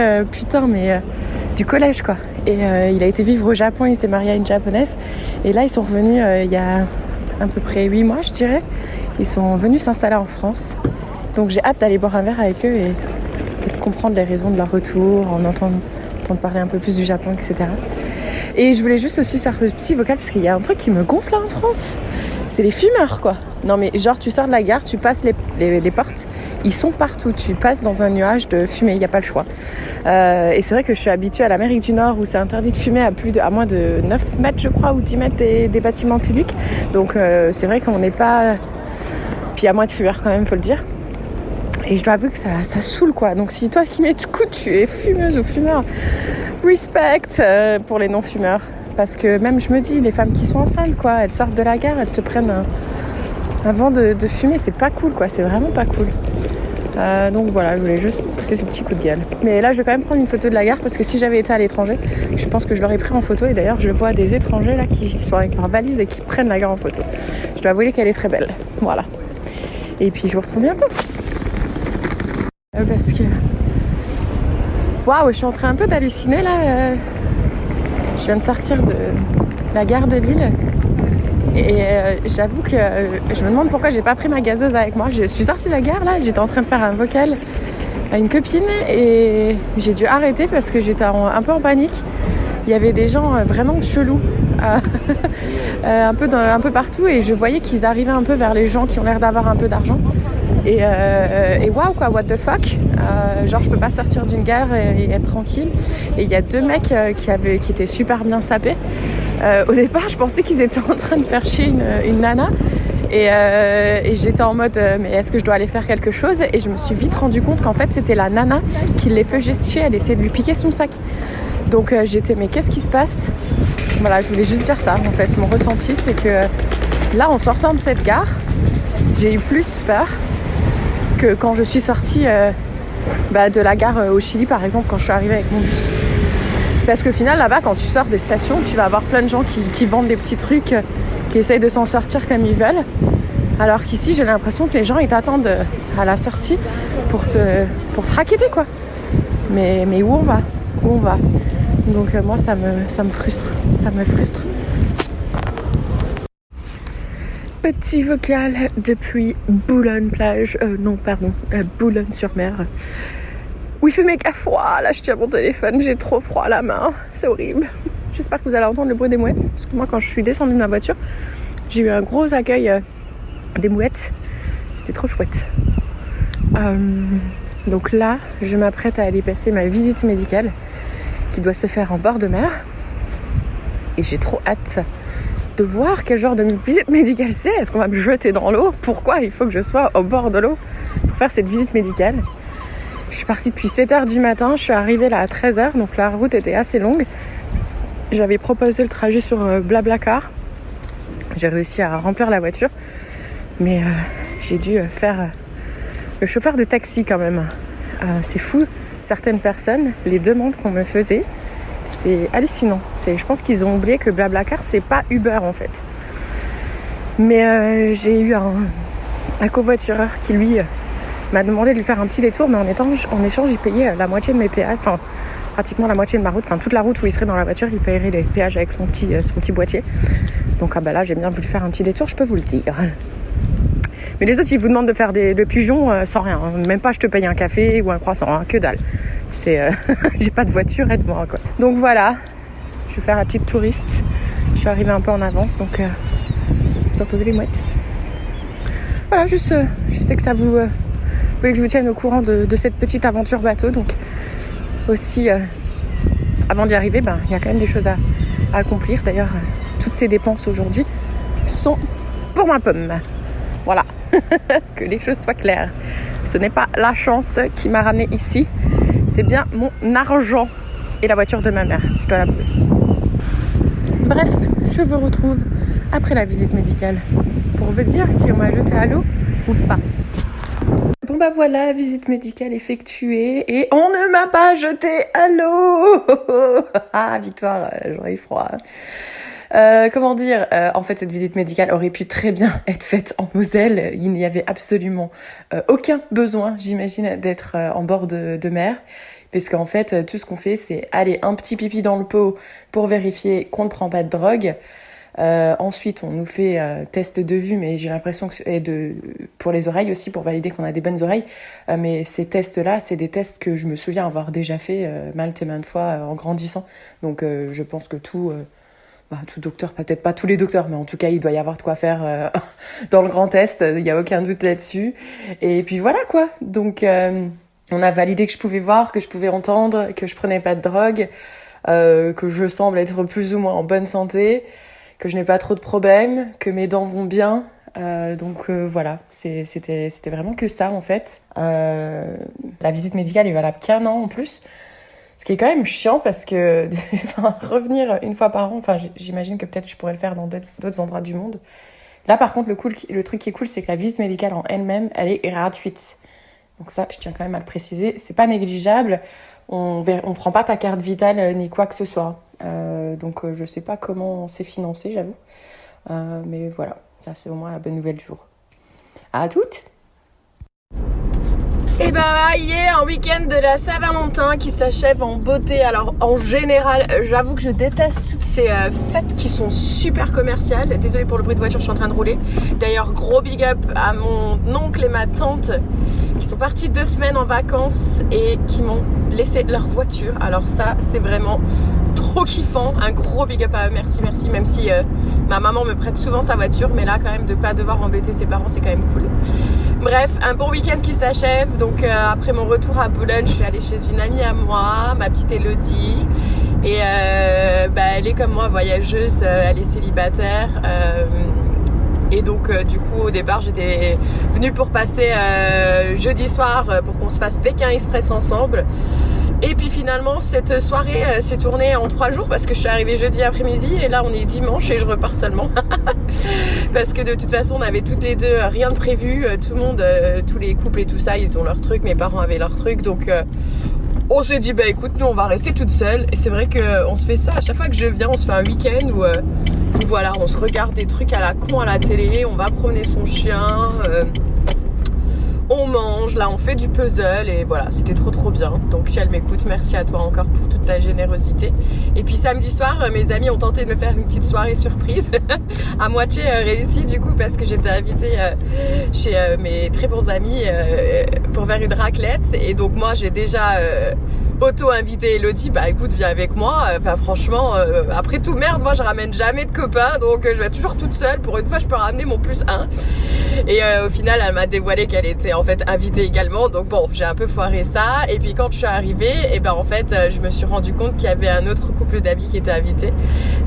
du collège quoi. Et il a été vivre au Japon, il s'est marié à une japonaise. Et là, ils sont revenus il y a à peu près 8 mois, je dirais. Ils sont venus s'installer en France. Donc j'ai hâte d'aller boire un verre avec eux et de comprendre les raisons de leur retour, en entendre parler un peu plus du Japon, etc. Et je voulais juste aussi faire ce petit vocal parce qu'il y a un truc qui me gonfle là en France. C'est les fumeurs quoi. Non mais genre tu sors de la gare, tu passes les portes, ils sont partout, tu passes dans un nuage de fumée, il n'y a pas le choix. Et c'est vrai que je suis habituée à l'Amérique du Nord où c'est interdit de fumer à moins de 9 mètres je crois, ou 10 mètres des bâtiments publics. Donc c'est vrai qu'on n'est pas... Puis il y a moins de fumeurs quand même, faut le dire. Et je dois avouer que ça saoule quoi. Donc si toi qui m'écoutes, tu es fumeuse ou fumeur, respect pour les non-fumeurs. Parce que même je me dis, les femmes qui sont enceintes quoi, elles sortent de la gare, elles se prennent un vent de fumée, c'est pas cool quoi, c'est vraiment pas cool. Donc voilà, je voulais juste pousser ce petit coup de gueule. Mais là je vais quand même prendre une photo de la gare parce que si j'avais été à l'étranger, je pense que je l'aurais pris en photo. Et d'ailleurs je vois des étrangers là qui sont avec leurs valises et qui prennent la gare en photo. Je dois avouer qu'elle est très belle, voilà. Et puis je vous retrouve bientôt. Parce que... Waouh, je suis en train un peu d'halluciner là. Je viens de sortir de la gare de Lille. Et j'avoue que je me demande pourquoi j'ai pas pris ma gazeuse avec moi. Je suis sortie de la gare là, j'étais en train de faire un vocal à une copine et j'ai dû arrêter parce que j'étais un peu en panique. Il y avait des gens vraiment chelous un peu partout et je voyais qu'ils arrivaient un peu vers les gens qui ont l'air d'avoir un peu d'argent. Et waouh quoi, what the fuck, genre je peux pas sortir d'une gare et être tranquille. Et il y a 2 mecs qui étaient super bien sapés. Au départ je pensais qu'ils étaient en train de faire chier une nana et j'étais en mode mais est-ce que je dois aller faire quelque chose, et je me suis vite rendu compte qu'en fait c'était la nana qui les faisait chier, elle essayait de lui piquer son sac. Donc j'étais mais qu'est-ce qui se passe. Voilà, je voulais juste dire ça en fait. Mon ressenti c'est que là en sortant de cette gare j'ai eu plus peur que quand je suis sortie de la gare au Chili par exemple, quand je suis arrivée avec mon bus. Parce qu'au final là-bas quand tu sors des stations, tu vas avoir plein de gens qui vendent des petits trucs, qui essayent de s'en sortir comme ils veulent. Alors qu'ici j'ai l'impression que les gens ils t'attendent à la sortie pour te racketter quoi. Mais où on va? Donc moi ça me frustre. Petit vocal depuis Boulogne-Plage, Boulogne-sur-Mer. Oui, il fait méga froid, là je tiens mon téléphone, j'ai trop froid à la main, c'est horrible. J'espère que vous allez entendre le bruit des mouettes, parce que moi quand je suis descendue de ma voiture, j'ai eu un gros accueil des mouettes, c'était trop chouette. Donc là, je m'apprête à aller passer ma visite médicale, qui doit se faire en bord de mer, et j'ai trop hâte de voir quel genre de visite médicale c'est. Est-ce qu'on va me jeter dans l'eau? Pourquoi il faut que je sois au bord de l'eau pour faire cette visite médicale? Je suis partie depuis 7h du matin, je suis arrivée là à 13h, donc la route était assez longue. J'avais proposé le trajet sur Blablacar. J'ai réussi à remplir la voiture, mais j'ai dû faire le chauffeur de taxi quand même. C'est fou, certaines personnes, les demandes qu'on me faisait, c'est hallucinant. Je pense qu'ils ont oublié que Blablacar, c'est pas Uber en fait. Mais j'ai eu un covoitureur qui lui m'a demandé de lui faire un petit détour, mais en échange il payait la moitié de mes péages, enfin pratiquement la moitié de ma route, enfin toute la route où il serait dans la voiture, il payerait les péages avec son petit boîtier. Donc là j'ai bien voulu faire un petit détour, je peux vous le dire. Mais les autres ils vous demandent de faire le pigeon sans rien, même pas je te paye un café ou un croissant, que dalle. C'est j'ai pas de voiture, aide-moi quoi. Donc voilà, je vais faire la petite touriste. Je suis arrivée un peu en avance, donc vous entendez les mouettes. Voilà, je sais que ça vous voulez que je vous tienne au courant de cette petite aventure bateau, donc aussi avant d'y arriver, il y a quand même des choses à accomplir. D'ailleurs, toutes ces dépenses aujourd'hui sont pour ma pomme. Voilà, que les choses soient claires. Ce n'est pas la chance qui m'a ramené ici, c'est bien mon argent et la voiture de ma mère, je dois l'avouer. Bref, je vous retrouve après la visite médicale pour vous dire si on m'a jeté à l'eau ou pas. Bon bah voilà, visite médicale effectuée et on ne m'a pas jeté à l'eau. Ah Victoire, j'aurais eu froid. Comment dire, en fait cette visite médicale aurait pu très bien être faite en Moselle. Il n'y avait absolument aucun besoin, j'imagine, d'être en bord de mer. Puisqu'en fait, tout ce qu'on fait, c'est aller un petit pipi dans le pot pour vérifier qu'on ne prend pas de drogue. Ensuite, on nous fait test de vue, mais j'ai l'impression que pour les oreilles aussi, pour valider qu'on a des bonnes oreilles. Mais ces tests-là, c'est des tests que je me souviens avoir déjà fait maintes et maintes fois en grandissant. Donc, je pense que tout docteur, peut-être pas tous les docteurs, mais en tout cas, il doit y avoir de quoi faire dans le grand test. Il n'y a aucun doute là-dessus. Et puis voilà quoi. Donc, on a validé que je pouvais voir, que je pouvais entendre, que je prenais pas de drogue, que je semble être plus ou moins en bonne santé, que je n'ai pas trop de problèmes, que mes dents vont bien. Donc voilà, c'était vraiment que ça en fait. La visite médicale est valable qu'1 an en plus. Ce qui est quand même chiant parce que revenir une fois par an, j'imagine que peut-être je pourrais le faire dans d'autres endroits du monde. Là par contre, le truc qui est cool, c'est que la visite médicale en elle-même, elle est gratuite. Donc ça, je tiens quand même à le préciser, c'est pas négligeable. On prend pas ta carte vitale ni quoi que ce soit. Donc je sais pas comment c'est financé, j'avoue. Mais voilà, ça c'est au moins la bonne nouvelle du jour. À toutes. Et il y a un week-end de la Saint-Valentin qui s'achève en beauté. Alors en général, j'avoue que je déteste toutes ces fêtes qui sont super commerciales. Désolée pour le bruit de voiture, je suis en train de rouler. D'ailleurs, gros big up à mon oncle et ma tante qui sont partis 2 semaines en vacances et qui m'ont laissé leur voiture. Alors ça, c'est vraiment trop kiffant. Un gros big up à eux, merci, même si ma maman me prête souvent sa voiture, mais là quand même de pas devoir embêter ses parents, c'est quand même cool. Bref, un bon week-end qui s'achève. Donc après mon retour à Boulogne, je suis allée chez une amie à moi, ma petite Elodie. Et elle est comme moi, voyageuse, elle est célibataire. Et donc du coup au départ j'étais venue pour passer jeudi soir pour qu'on se fasse Pékin Express ensemble. Et puis finalement cette soirée s'est tournée en 3 jours parce que je suis arrivée jeudi après-midi et là on est dimanche et je repars seulement. Parce que de toute façon on avait toutes les deux rien de prévu, tout le monde, tous les couples et tout ça, ils ont leur truc, mes parents avaient leur truc, donc on s'est dit écoute, nous on va rester toutes seules. Et c'est vrai qu'on se fait ça à chaque fois que je viens, on se fait un week-end où voilà, on se regarde des trucs à la con à la télé, on va promener son chien, on mange, là on fait du puzzle et voilà, c'était trop bien. Donc si elle m'écoute, merci à toi encore pour toute ta générosité. Et puis samedi soir, mes amis ont tenté de me faire une petite soirée surprise à moitié réussie du coup parce que j'étais invitée chez mes très bons amis pour faire une raclette. Et donc moi j'ai déjà auto-invité Elodie, écoute viens avec moi. Franchement, après tout merde, moi je ramène jamais de copains, donc je vais toujours toute seule. Pour une fois je peux ramener mon +1. Et au final elle m'a dévoilé qu'elle était en fait invitée également, donc bon j'ai un peu foiré ça. Et puis quand je suis arrivée, en fait je me suis rendu compte qu'il y avait un autre couple d'amis qui était invité.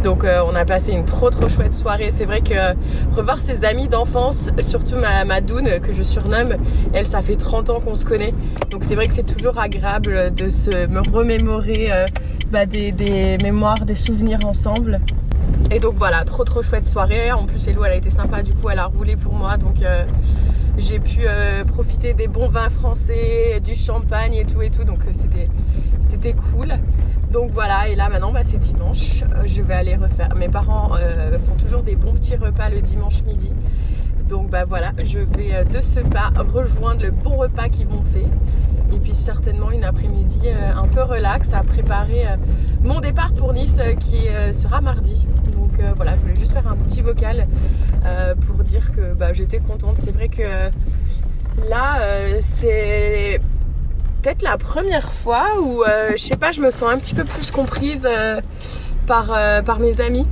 Donc on a passé une trop chouette soirée. C'est vrai que revoir ses amis d'enfance, surtout ma Doune que je surnomme, elle ça fait 30 ans qu'on se connaît, donc c'est vrai que c'est toujours agréable de me remémorer des mémoires, des souvenirs ensemble. Et donc voilà, trop chouette soirée. En plus Elou elle a été sympa, du coup elle a roulé pour moi, donc j'ai pu profiter des bons vins français, du champagne et tout, donc c'était cool. Donc voilà, et là maintenant c'est dimanche, je vais aller refaire. Mes parents font toujours des bons petits repas le dimanche midi. Donc voilà, je vais de ce pas rejoindre le bon repas qu'ils m'ont fait. Et puis certainement une après-midi un peu relax à préparer mon départ pour Nice qui sera mardi. Donc voilà, je voulais juste faire un petit vocal pour dire que j'étais contente. C'est vrai que là c'est peut-être la première fois où je sais pas, je me sens un petit peu plus comprise par mes amis.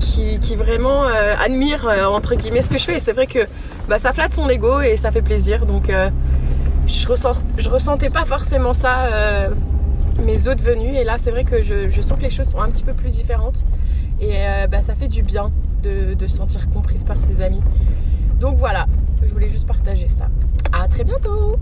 Qui vraiment admirent entre guillemets ce que je fais. Et c'est vrai que ça flatte son ego et ça fait plaisir. Donc je ressentais pas forcément ça mes autres venues. Et là, c'est vrai que je sens que les choses sont un petit peu plus différentes. Et ça fait du bien de se sentir comprise par ses amis. Donc voilà, je voulais juste partager ça. À très bientôt!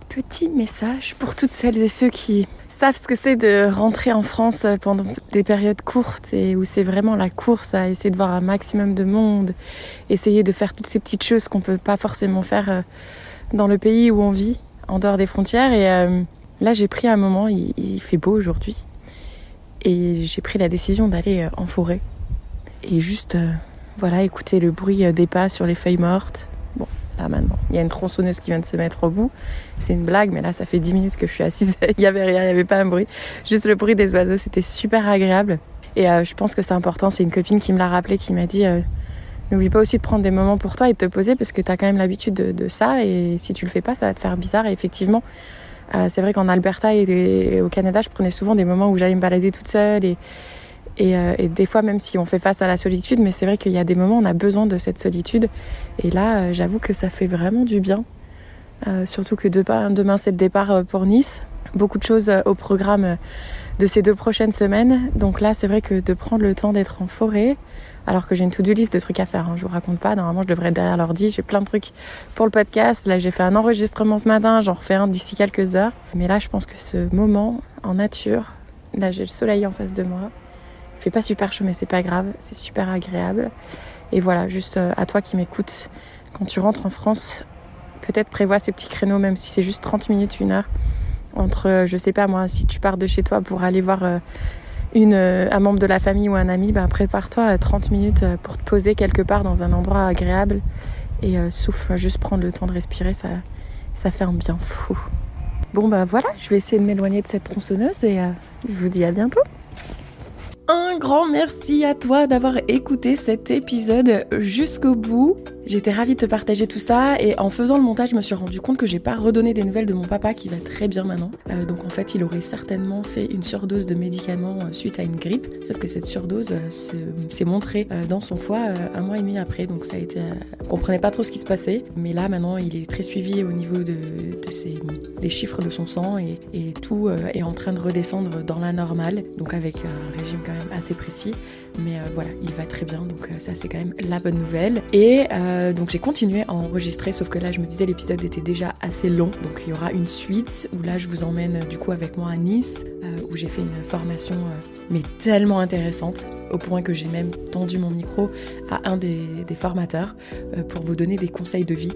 Petit message pour toutes celles et ceux qui savent ce que c'est de rentrer en France pendant des périodes courtes et où c'est vraiment la course à essayer de voir un maximum de monde, essayer de faire toutes ces petites choses qu'on peut pas forcément faire dans le pays où on vit, en dehors des frontières. Et là, j'ai pris un moment, il fait beau aujourd'hui, et j'ai pris la décision d'aller en forêt et juste écouter le bruit des pas sur les feuilles mortes. Bon, là maintenant, il y a une tronçonneuse qui vient de se mettre au bout. C'est une blague, mais là, ça fait 10 minutes que je suis assise. Il n'y avait rien, il n'y avait pas un bruit. Juste le bruit des oiseaux, c'était super agréable. Et je pense que c'est important. C'est une copine qui me l'a rappelé, qui m'a dit n'oublie pas aussi de prendre des moments pour toi et de te poser, parce que tu as quand même l'habitude de ça. Et si tu le fais pas, ça va te faire bizarre. Et effectivement, c'est vrai qu'en Alberta et au Canada, je prenais souvent des moments où j'allais me balader toute seule. Et des fois, même si on fait face à la solitude, mais c'est vrai qu'il y a des moments où on a besoin de cette solitude. Et là, j'avoue que ça fait vraiment du bien. Surtout que demain, c'est le départ pour Nice. Beaucoup de choses au programme de ces 2 prochaines semaines. Donc là, c'est vrai que de prendre le temps d'être en forêt, alors que j'ai une to-do list de trucs à faire, je vous raconte pas. Normalement, je devrais être derrière l'ordi. J'ai plein de trucs pour le podcast. Là, j'ai fait un enregistrement ce matin. J'en refais un d'ici quelques heures. Mais là, je pense que ce moment en nature, là, j'ai le soleil en face de moi. Il fait pas super chaud, mais c'est pas grave. C'est super agréable. Et voilà, juste à toi qui m'écoutes, quand tu rentres en France, peut-être prévois ces petits créneaux, même si c'est juste 30 minutes, 1 heure. Entre, je sais pas moi, si tu pars de chez toi pour aller voir un membre de la famille ou un ami, prépare-toi 30 minutes pour te poser quelque part dans un endroit agréable et souffle, juste prendre le temps de respirer, ça fait un bien fou. Bon voilà, je vais essayer de m'éloigner de cette tronçonneuse et je vous dis à bientôt. Un grand merci à toi d'avoir écouté cet épisode jusqu'au bout. J'étais ravie de te partager tout ça et en faisant le montage, je me suis rendu compte que j'ai pas redonné des nouvelles de mon papa qui va très bien maintenant. Donc en fait, il aurait certainement fait une surdose de médicaments suite à une grippe. Sauf que cette surdose s'est montrée dans son foie 1 mois et demi après. Donc ça a été... on comprenait pas trop ce qui se passait. Mais là, maintenant, il est très suivi au niveau des chiffres de son sang et tout est en train de redescendre dans la normale. Donc avec un régime quand même assez précis. Mais voilà, il va très bien. Donc ça, c'est quand même la bonne nouvelle. Et donc j'ai continué à enregistrer, sauf que là je me disais l'épisode était déjà assez long, donc il y aura une suite où là je vous emmène du coup avec moi à Nice, où j'ai fait une formation mais tellement intéressante, au point que j'ai même tendu mon micro à un des formateurs pour vous donner des conseils de vie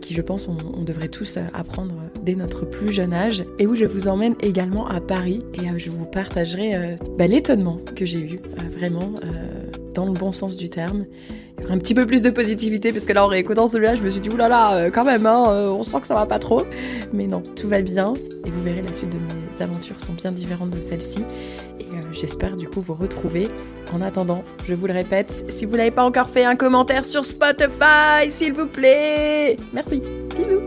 qui je pense on devrait tous apprendre dès notre plus jeune âge, et où je vous emmène également à Paris et je vous partagerai l'étonnement que j'ai eu, vraiment dans le bon sens du terme. Il y aura un petit peu plus de positivité, parce que là en réécoutant celui-là je me suis dit oulala, quand même on sent que ça va pas trop, mais non, tout va bien et vous verrez, la suite de mes aventures sont bien différentes de celle-ci et j'espère du coup vous retrouver. En attendant, je vous le répète, si vous n'avez pas encore fait un commentaire sur Spotify, s'il vous plaît, merci, bisous.